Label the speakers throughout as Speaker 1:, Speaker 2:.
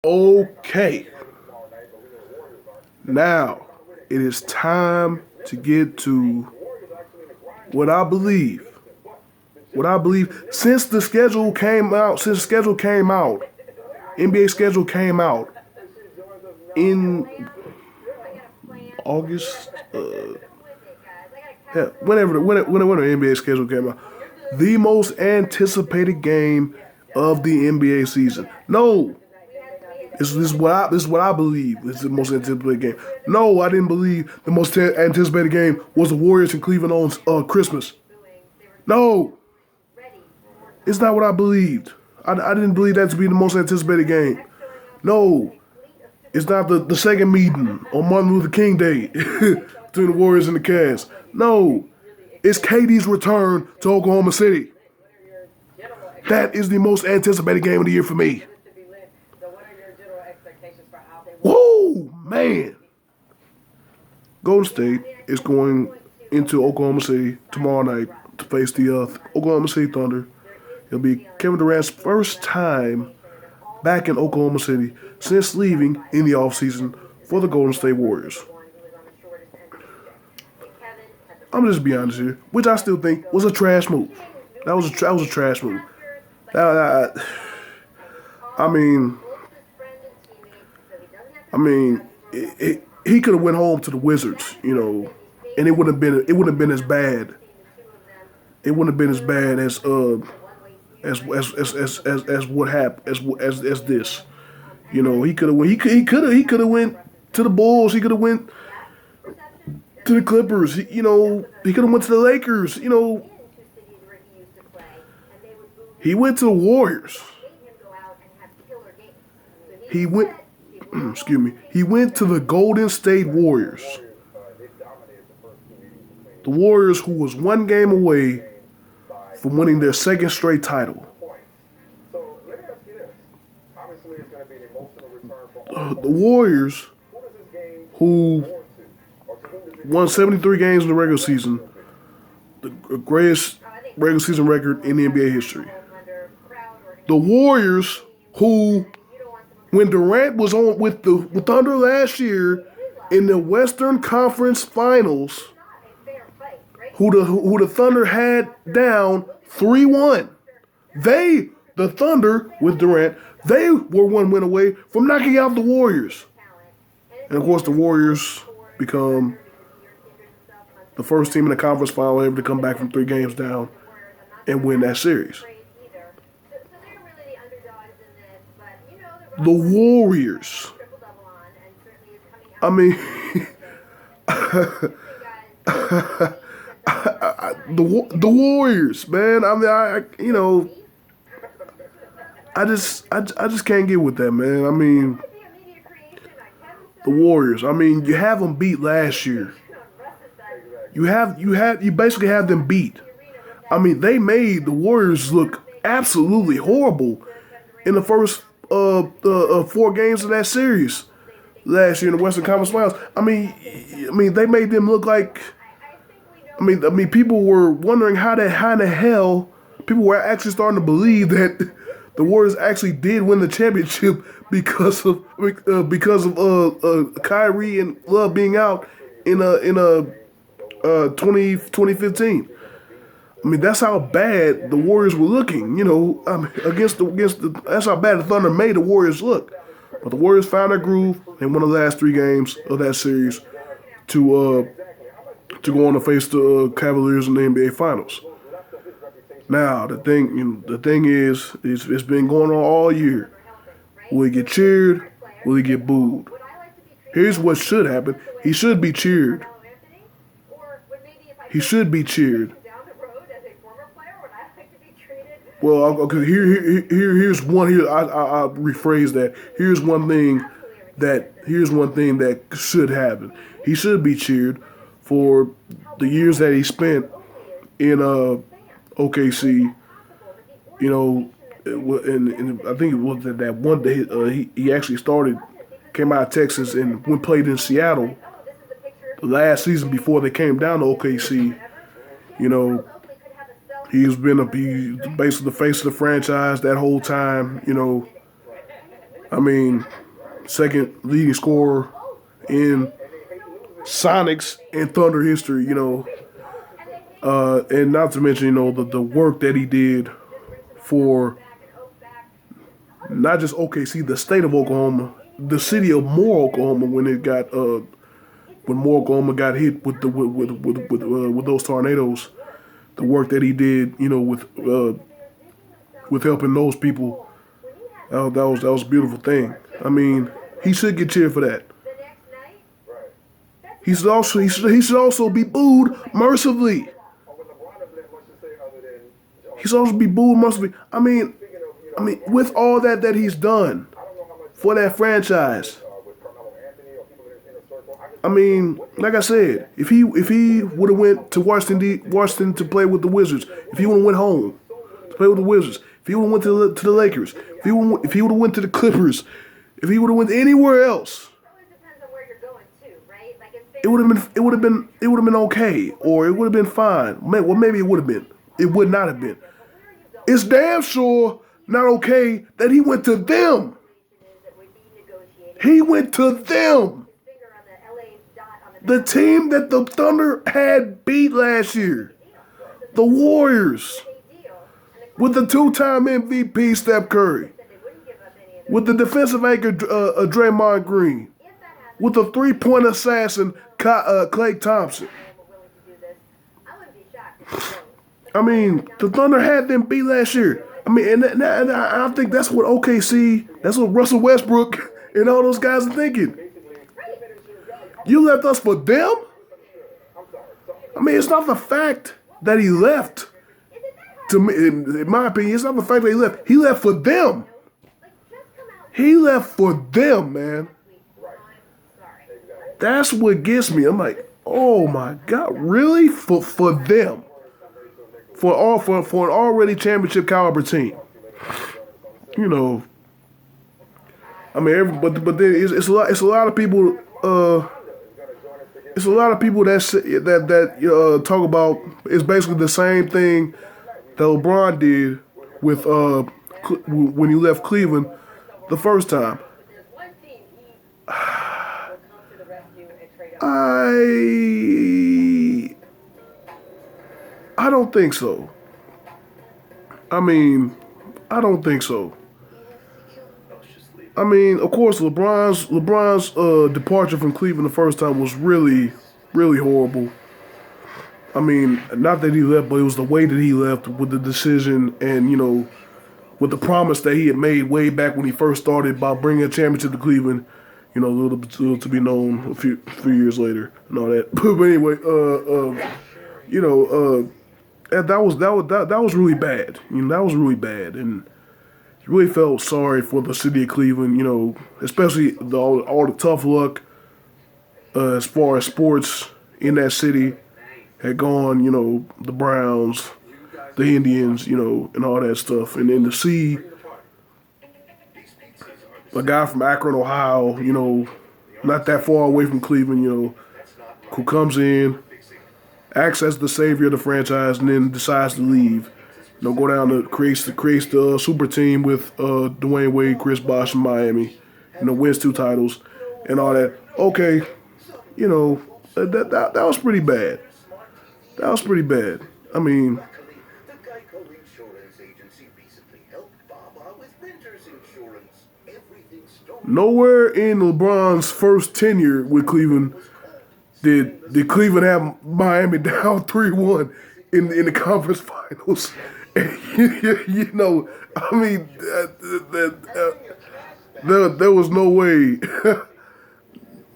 Speaker 1: Okay, now it is time to get to what I believe. What I believe since the schedule came out, NBA schedule came out in August. Yeah, whenever the NBA schedule came out, the most anticipated game of the NBA season. No, this is what I believe is the most anticipated game. No, I didn't believe the most anticipated game was the Warriors in Cleveland on Christmas. No, it's not what I believed. I didn't believe that to be the most anticipated game. No, it's not the second meeting on Martin Luther King Day between the Warriors and the Cavs. No, it's KD's return to Oklahoma City. That is the most anticipated game of the year for me. Whoa, man. Golden State is going into Oklahoma City tomorrow night to face the Oklahoma City Thunder. It'll be Kevin Durant's first time back in Oklahoma City since leaving in the offseason for the Golden State Warriors. I'm just be honest here, which I still think was a trash move. That was a trash move. I mean, he could have went home to the Wizards, and it wouldn't have been as bad. It wouldn't have been as bad as what happened as this. He could have went to the Bulls. He could have went to the Clippers. He could have went to the Lakers. He went to the Warriors. He went. Excuse me. He went to the Golden State Warriors. The Warriors, who was one game away from winning their second straight title. The Warriors, who won 73 games in the regular season, the greatest regular season record in the NBA history. The Warriors, who, when Durant was on with the Thunder last year in the Western Conference Finals, who the Thunder had down 3-1. The Thunder with Durant, they were one win away from knocking out the Warriors. And of course, the Warriors become the first team in the conference final able to come back from 3 games down and win that series. The Warriors. I mean, the Warriors, man. I mean, I just can't get with that, man. I mean, the Warriors. I mean, you have them beat last year. You basically have them beat. I mean, they made the Warriors look absolutely horrible in the first 4 games of that series last year in the Western Conference Finals. I mean, they made them look like. I mean, people were wondering how in the hell people were actually starting to believe that the Warriors actually did win the championship because of Kyrie and Love being out in 2015. I mean, that's how bad the Warriors were looking. Against the that's how bad the Thunder made the Warriors look. But the Warriors found their groove and won the last 3 games of that series to go on to face the Cavaliers in the NBA Finals. Now the thing is, it's been going on all year. Will he get cheered? Will he get booed? Here's what should happen. He should be cheered. He should be cheered. Well, okay. Here's one. I'll rephrase that. Here's one thing that should happen. He should be cheered for the years that he spent in OKC. And I think it was that one day he actually came out of Texas and played in Seattle the last season before they came down to OKC. He's been basically the face of the franchise that whole time. I mean, second leading scorer in Sonics and Thunder history, and not to mention, the work that he did for not just OKC, the state of Oklahoma, the city of Moore, Oklahoma, when Moore, Oklahoma got hit with those tornadoes. The work that he did, with helping those people, that was a beautiful thing. I mean, he should get cheered for that. He should also be booed mercifully. He should also be booed mercifully. I mean, with all that he's done for that franchise. I mean, like I said, if he would have went to Washington to play with the Wizards, if he would have went home to play with the Wizards, if he would have went to the Lakers, if he would have went to the Clippers, if he would have went anywhere else, it would have been okay, or it would have been fine. Well, maybe it would have been. It would not have been. It's damn sure not okay that he went to them. He went to them. The team that the Thunder had beat last year. The Warriors. With the two-time MVP Steph Curry. With the defensive anchor Draymond Green. With the three-point assassin Klay Thompson. I mean, the Thunder had them beat last year. I mean, and I think that's what OKC, that's what Russell Westbrook and all those guys are thinking. You left us for them? I mean, it's not the fact that he left. To me, in my opinion, it's not the fact that he left. He left for them. He left for them, man. That's what gets me. I'm like, oh my God, really? For them? For an already championship caliber team? I mean, but then it's a lot of people. It's a lot of people that talk about. It's basically the same thing that LeBron did with when he left Cleveland the first time. I don't think so. I mean, I don't think so. I mean, of course, LeBron's departure from Cleveland the first time was really, really horrible. I mean, not that he left, but it was the way that he left with the decision and, with the promise that he had made way back when he first started about bringing a championship to Cleveland, a little to be known a few years later and all that. But anyway, that was really bad. That was really bad, and really felt sorry for the city of Cleveland. Especially all the tough luck as far as sports in that city had gone. The Browns, the Indians, and all that stuff, and then to see a guy from Akron, Ohio, not that far away from Cleveland, who comes in, acts as the savior of the franchise, and then decides to leave. Go down to creates the super team with Dwayne Wade, Chris Bosh in Miami. Wins 2 titles and all that. Okay, that was pretty bad. That was pretty bad. I mean, nowhere in LeBron's first tenure with Cleveland did Cleveland have Miami down 3-1 in the conference finals. I mean, there was no way,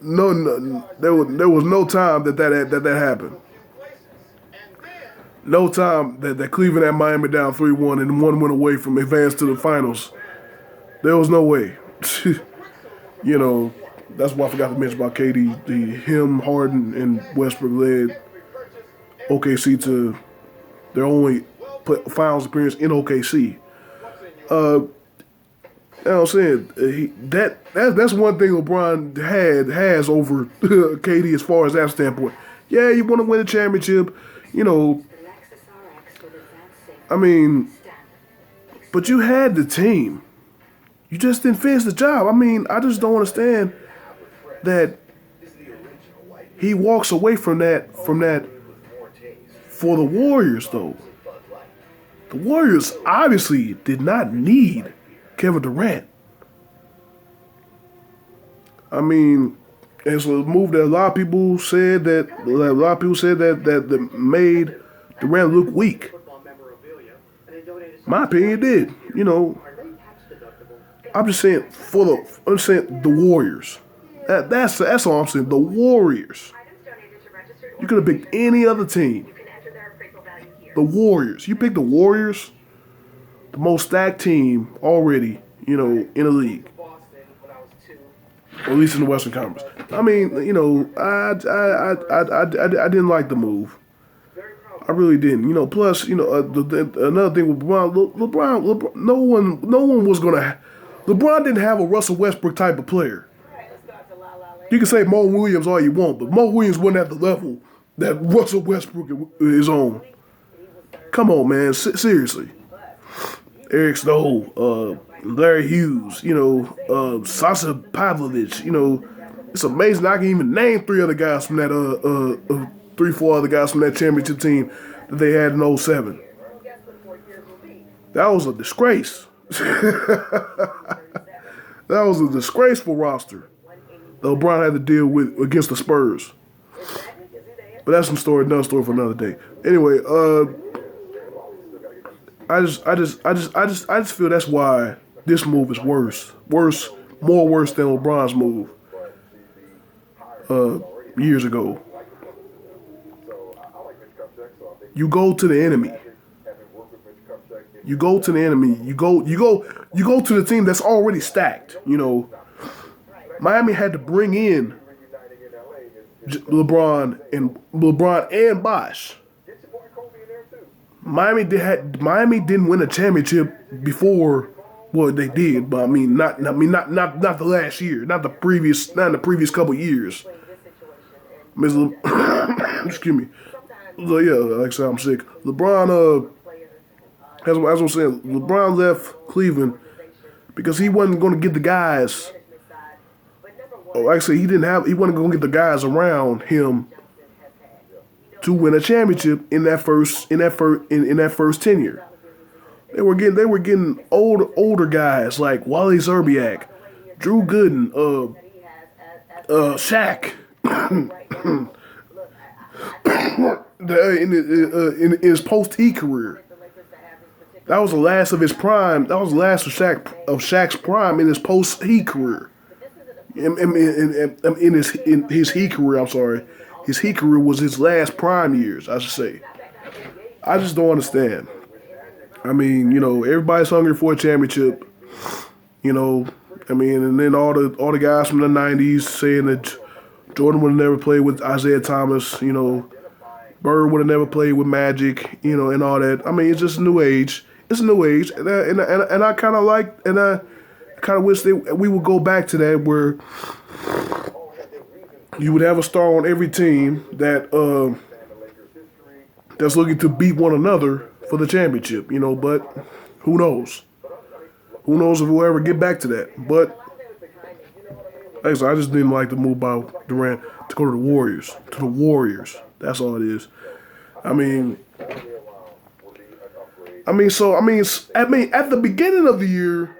Speaker 1: there was no time that happened. No time that Cleveland had Miami down 3-1 and one went away from advance to the finals. There was no way. That's why I forgot to mention about KD. Him, Harden, and Westbrook led OKC to their only finals appearance in OKC. I'm saying that's one thing LeBron has over KD as far as that standpoint. Yeah, you want to win a championship, I mean, but you had the team. You just didn't finish the job. I mean, I just don't understand that he walks away from that for the Warriors though. The Warriors obviously did not need Kevin Durant. I mean, it's a move that a lot of people said that made Durant look weak. My opinion, it did. You know, I'm just saying the Warriors. That's all I'm saying. The Warriors. You could have picked any other team. The Warriors. You picked the Warriors, the most stacked team already, you know, in the league. Or at least in the Western Conference. I mean, you know, I didn't like the move. I really didn't. You know, plus, you know, another thing with LeBron, no one was gonna. LeBron didn't have a Russell Westbrook type of player. You can say Mo Williams all you want, but Mo Williams wasn't at the level that Russell Westbrook is on. Come on, man. Seriously. Eric Snow, Larry Hughes, you know, Sasha Pavlovich, you know, it's amazing I can even name 4 other guys from that championship team that they had in 07. That was a disgrace. That was a disgraceful roster that LeBron had to deal with against the Spurs. But that's another story for another day. Anyway, I just feel that's why this move is worse than LeBron's move years ago. You go to the enemy. You go to the enemy. You go to the team that's already stacked. You know, Miami had to bring in LeBron and Bosh. Miami didn't win a championship before. Well, they did, but I mean, not the last year, not in the previous couple years. Excuse me. So yeah, like I said, I'm sick. LeBron, as I'm saying, LeBron left Cleveland because he wasn't going to get the guys. Like I said, he wasn't going to get the guys around him to win a championship in that first tenure. They were getting older guys like Wally Zerbiak, Drew Gooden, Shaq. in his post-Heat career. That was the last of his prime. That was the last of Shaq's prime in his post-Heat career. In his Heat career, I'm sorry. His Heat career was his last prime years, I should say. I just don't understand. I mean, you know, everybody's hungry for a championship. You know, I mean, and then all the guys from the '90s saying that Jordan would have never played with Isaiah Thomas. You know, Bird would have never played with Magic. You know, and all that. I mean, it's just a new age. It's a new age, and I kind of like, and I kind of wish we would go back to that where you would have a star on every team that's looking to beat one another for the championship, you know, but who knows? Who knows if we'll ever get back to that. But like I said, I just didn't like the move by Durant to go to the Warriors. To the Warriors. That's all it is. I mean, at the beginning of the year,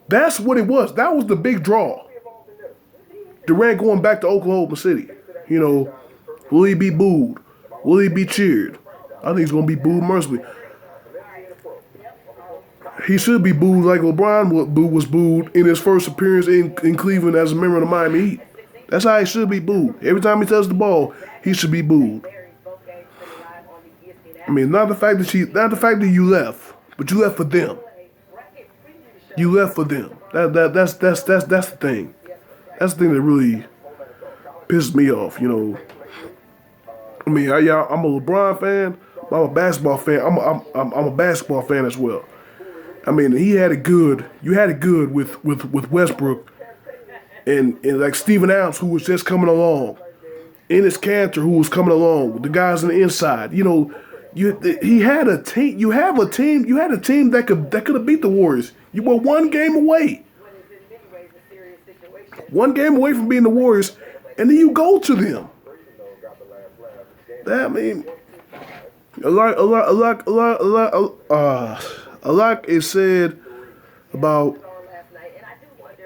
Speaker 1: that's what it was. That was the big draw. Durant going back to Oklahoma City. You know, will he be booed? Will he be cheered? I think he's going to be booed mercifully. He should be booed like LeBron was booed in his first appearance in Cleveland as a member of the Miami Heat. That's how he should be booed. Every time he touches the ball, he should be booed. I mean, not the fact that you left, but you left for them. You left for them. That's the thing. That's the thing that really pisses me off. You know. I mean, I'm a LeBron fan. I'm a basketball fan. I'm a basketball fan as well. I mean, he had it good. You had it good with Westbrook and like Steven Adams, who was just coming along, Enes Kanter, who was coming along, the guys on the inside. You know, He had a team. You have a team. You had a team that could have beat the Warriors. You were one game away. One game away from beating the Warriors, and then you go to them. That, I mean, a lot is said about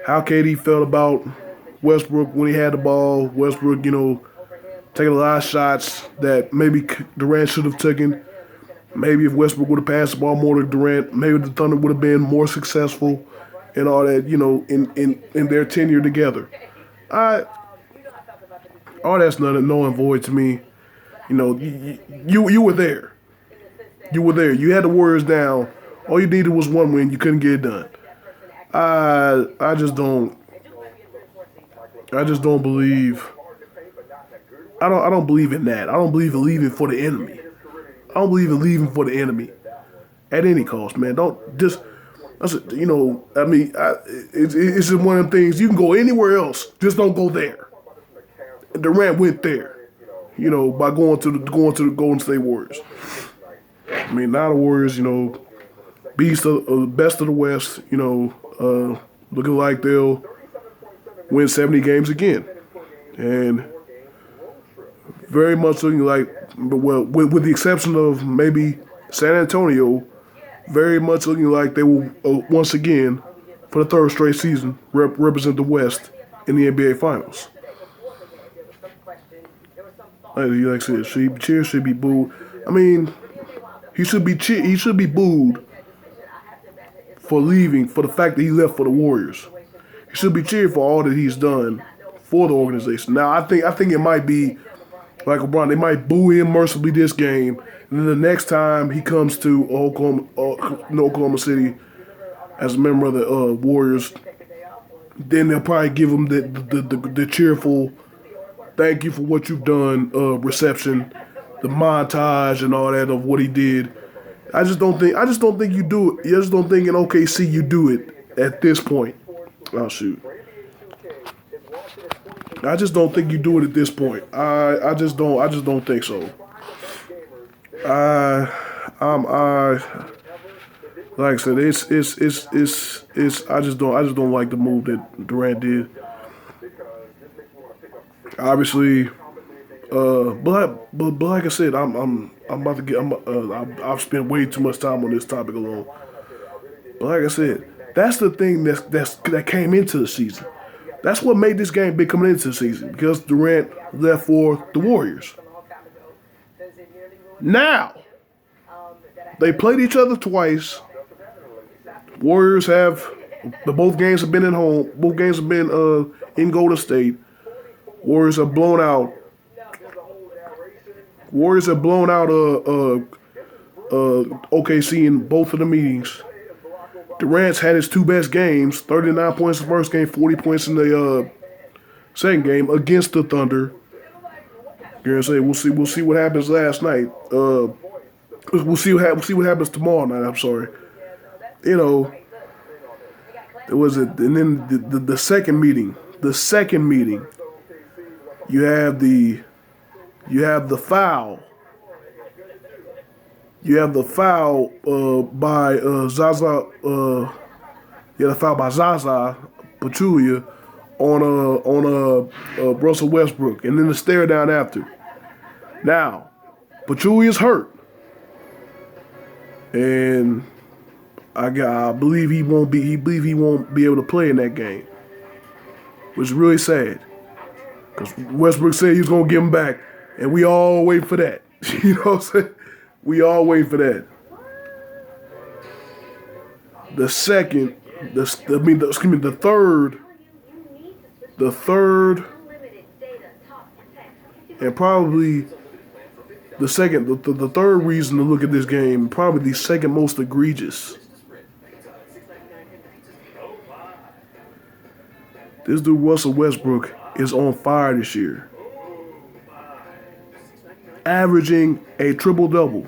Speaker 1: how KD felt about Westbrook when he had the ball. Westbrook, taking a lot of shots that maybe Durant should have taken. Maybe if Westbrook would have passed the ball more to Durant, maybe the Thunder would have been more successful and all that, in their tenure together. All that's null and void to me. You were there. You were there. You had the Warriors down. All you needed was one win. You couldn't get it done. I just don't believe. I don't believe in that. I don't believe in leaving for the enemy. I don't believe in leaving for the enemy at any cost, man. Don't just. It's just one of them things. You can go anywhere else, just don't go there. Durant went there, by going to the Golden State Warriors. I mean, now the Warriors, beast of best of the West, looking like they'll win 70 games again, and very much looking like, well, with the exception of maybe San Antonio. Very much looking like they will, once again, for the third straight season, represent the West in the NBA Finals. Like I said, cheers should be booed. I mean, he should be booed for leaving, for the fact that he left for the Warriors. He should be cheered for all that he's done for the organization. Now, I think it might be like LeBron. They might boo him mercifully this game. And then the next time he comes to Oklahoma City as a member of the Warriors, then they'll probably give him the cheerful, thank you for what you've done reception, the montage and all that of what he did. I just don't think you do it. I just don't think in OKC you do it at this point. Oh shoot. I just don't think you do it at this point. I just don't think so. Like I said, it's I just don't like the move that Durant did. Obviously, but like I said, I'm about to get. I've spent way too much time on this topic alone. But like I said, that's the thing that came into the season. That's what made this game big coming into the season, because Durant left for the Warriors. Now, they played each other twice. Warriors both games have been at home. Both games have been in Golden State. Warriors have blown out. OKC in both of the meetings. Durant's had his two best games: 39 points in the first game, 40 points in the second game against the Thunder. You're gonna say we'll see what happens last night. We'll see what happens tomorrow night. I'm sorry. It was it, and then the second meeting. The second meeting. You have the foul. You have the foul by Zaza. The foul by Zaza Pachulia on Russell Westbrook, and then the stare down after. Now, Pachulia's hurt, and I believe he won't be. He won't be able to play in that game, which is really sad. Because Westbrook said he was gonna give him back, and we all wait for that. You know what I'm saying? We all wait for that. The third, and probably the second, the third reason to look at this game, probably the second most egregious. This dude Russell Westbrook is on fire this year, averaging a triple-double.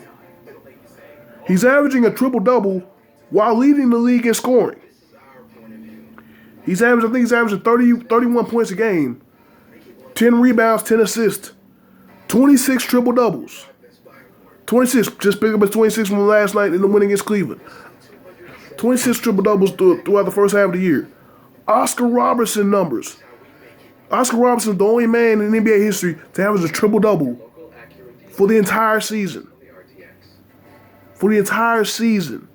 Speaker 1: He's averaging a triple-double while leading the league in scoring. He's averaging 31 points a game, 10 rebounds, 10 assists, 26 triple-doubles. 26. Just pick up his 26 from last night in the win against Cleveland. 26 triple doubles throughout the first half of the year. Oscar Robertson numbers. Oscar Robertson, the only man in NBA history to average a triple double for the entire season. For the entire season.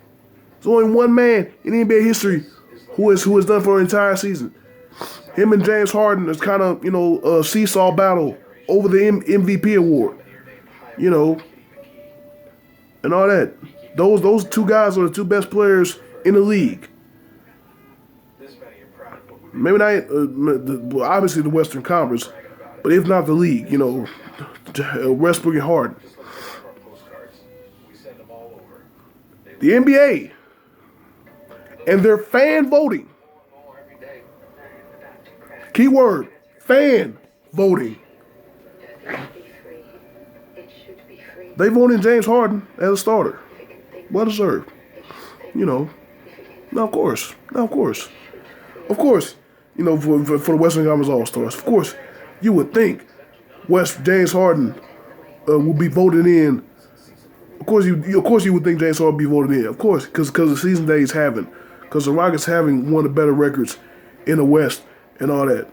Speaker 1: There's only one man in NBA history who has done for an entire season. Him and James Harden is kind of, a seesaw battle over the MVP award. And all that. Those two guys are the two best players in the league. Maybe not, obviously the Western Conference, but if not the league, Westbrook and Harden. The NBA and their fan voting. Keyword, fan voting. They voted James Harden as a starter. Well deserved. Now, of course. For the Western Conference All-Stars. Of course, you would think James Harden would be voted in. Of course, you would think James Harden would be voted in. Of course, because the season that he's having. Because the Rockets having one of the better records in the West and all that.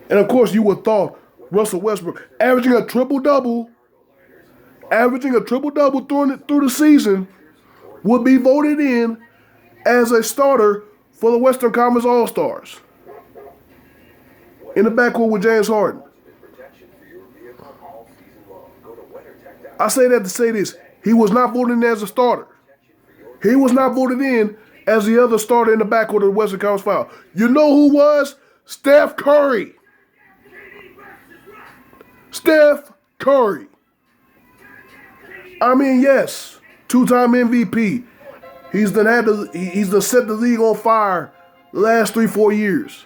Speaker 1: And of course, you would have thought Russell Westbrook averaging a triple-double through the season would be voted in as a starter for the Western Conference All-Stars in the backcourt with James Harden. I say that to say this. He was not voted in as a starter. He was not voted in as the other starter in the backcourt of the Western Conference Final. You know who was? Steph Curry. Steph Curry. I mean, yes, two-time MVP. He's done set the league on fire the last 3-4 years.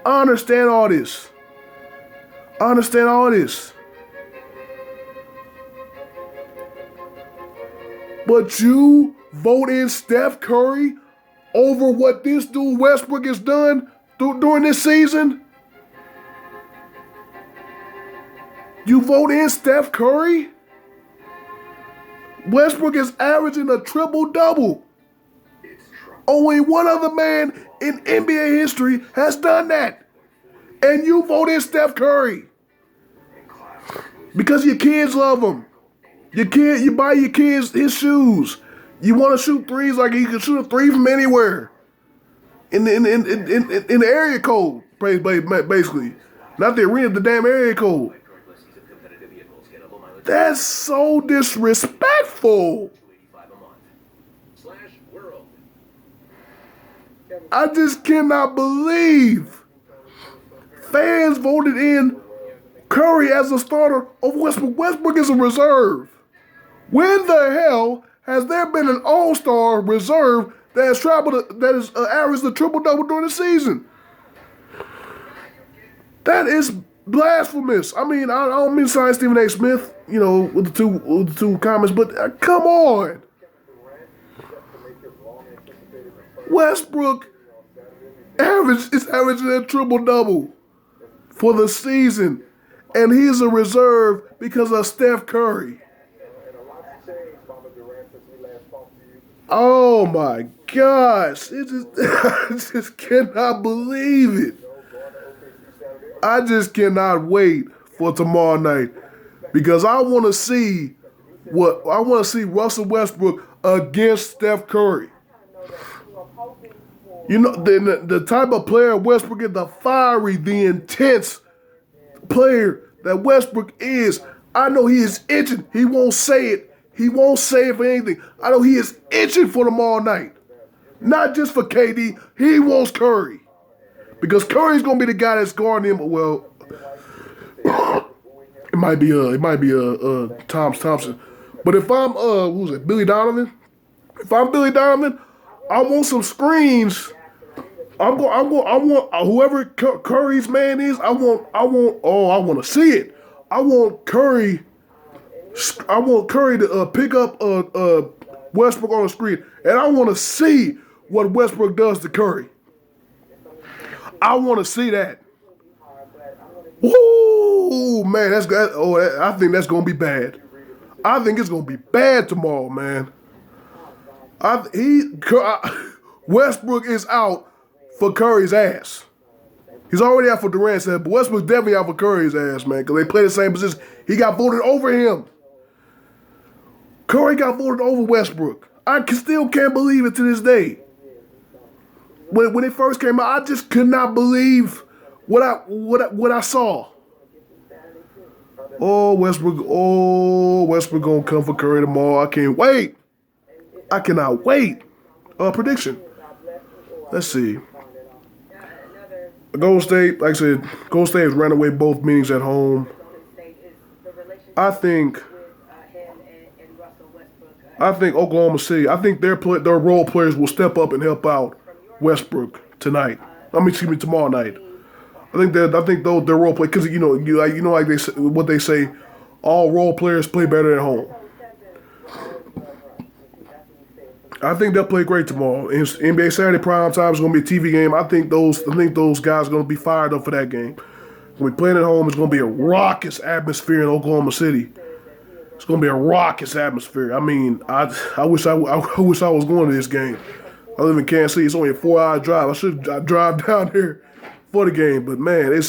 Speaker 1: I understand all this. But you vote in Steph Curry over what this dude Westbrook has done during this season? You vote in Steph Curry? Westbrook is averaging a triple-double. Only one other man in NBA history has done that. And you vote in Steph Curry. Because your kids love him. You buy your kids his shoes. You want to shoot threes like he can shoot a three from anywhere. In the area code, basically. Not the arena, the damn area code. That's so disrespectful. I just cannot believe fans voted in Curry as a starter over Westbrook. Westbrook is a reserve. When the hell has there been an all-star reserve that has averaged a triple-double during the season? That is blasphemous. I mean, I don't mean to sign Stephen A. Smith, with the two comments, but come on. Westbrook is averaging a triple-double for the season, and he's a reserve because of Steph Curry. Oh my gosh. I just cannot believe it. I just cannot wait for tomorrow night because I want to see Russell Westbrook against Steph Curry. The type of player Westbrook is, the fiery, the intense player that Westbrook is. I know he is itching. He won't say it. He won't say it for anything. I know he is itching for tomorrow night. Not just for KD. He wants Curry. Because Curry's gonna be the guy that's guarding him. Well, it might be Thompson. But if I'm Billy Donovan? If I'm Billy Donovan, I want some screens. I want whoever Curry's man is. I want to see it. I want Curry to pick up Westbrook on the screen, and I want to see what Westbrook does to Curry. I want to see that. Woo, man, I think that's gonna be bad. I think it's gonna be bad tomorrow, man. Westbrook is out for Curry's ass. He's already out for Durant's ass, but Westbrook's definitely out for Curry's ass, man, because they play the same position. He got voted over him. Curry got voted over Westbrook. Still can't believe it to this day. When it first came out, I just could not believe what I saw. Oh, Westbrook gonna come for Curry tomorrow. I can't wait. I cannot wait. Prediction. Let's see. Golden State, like I said, Golden State has ran away both meetings at home. I think Oklahoma City, I think their role players will step up and help out Westbrook tonight. Excuse me, tomorrow night. I think their role play, because like they say, what they say, all role players play better at home. I think they'll play great tomorrow. NBA Saturday prime time is going to be a TV game. I think those guys are going to be fired up for that game. When we playing at home, it's going to be a raucous atmosphere in Oklahoma City. It's going to be a raucous atmosphere. I mean, I wish I was going to this game. I live in Kansas City. It's only a 4-hour drive. I should drive down there for the game, but man, I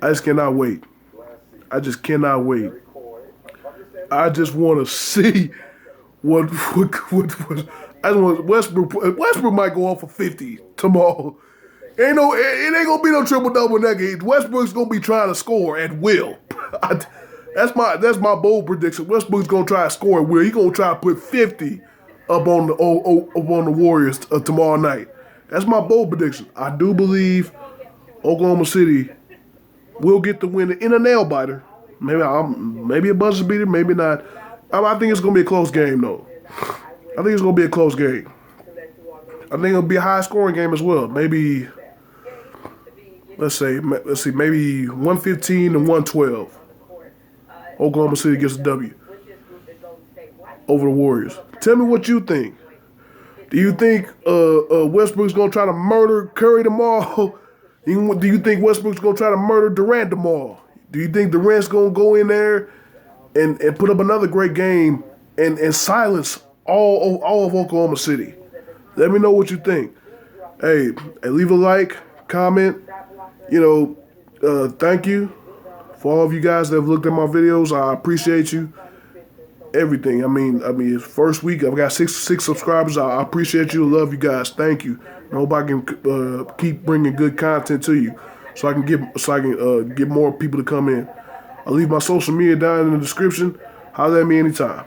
Speaker 1: just cannot wait. I just cannot wait. I just want to see what I just want Westbrook. Westbrook might go off for 50 tomorrow. It ain't gonna be no triple double in that game. Westbrook's gonna be trying to score at will. That's my bold prediction. Westbrook's gonna try to score at will. He's gonna try to put 50 up on the Warriors tomorrow night. That's my bold prediction. I do believe Oklahoma City will get the win in a nail biter. Maybe a buzzer beater, maybe not. I think it's gonna be a close game though. I think it's gonna be a close game. I think it'll be a high scoring game as well. Maybe let's see, maybe 115 and 112. Oklahoma City gets a W over the Warriors. Tell me what you think. Do you think Westbrook's gonna try to murder Curry tomorrow? Do you think Westbrook's gonna try to murder Durant tomorrow? Do you think Durant's gonna go in there and put up another great game and silence all of Oklahoma City? Let me know what you think. Hey, leave a like, comment. Thank you for all of you guys that have looked at my videos. I appreciate you. Everything. I mean, first week I've got six subscribers. I appreciate you. Love you guys. Thank you. I hope I can keep bringing good content to you, so I can get more people to come in. I'll leave my social media down in the description. Holler at me anytime.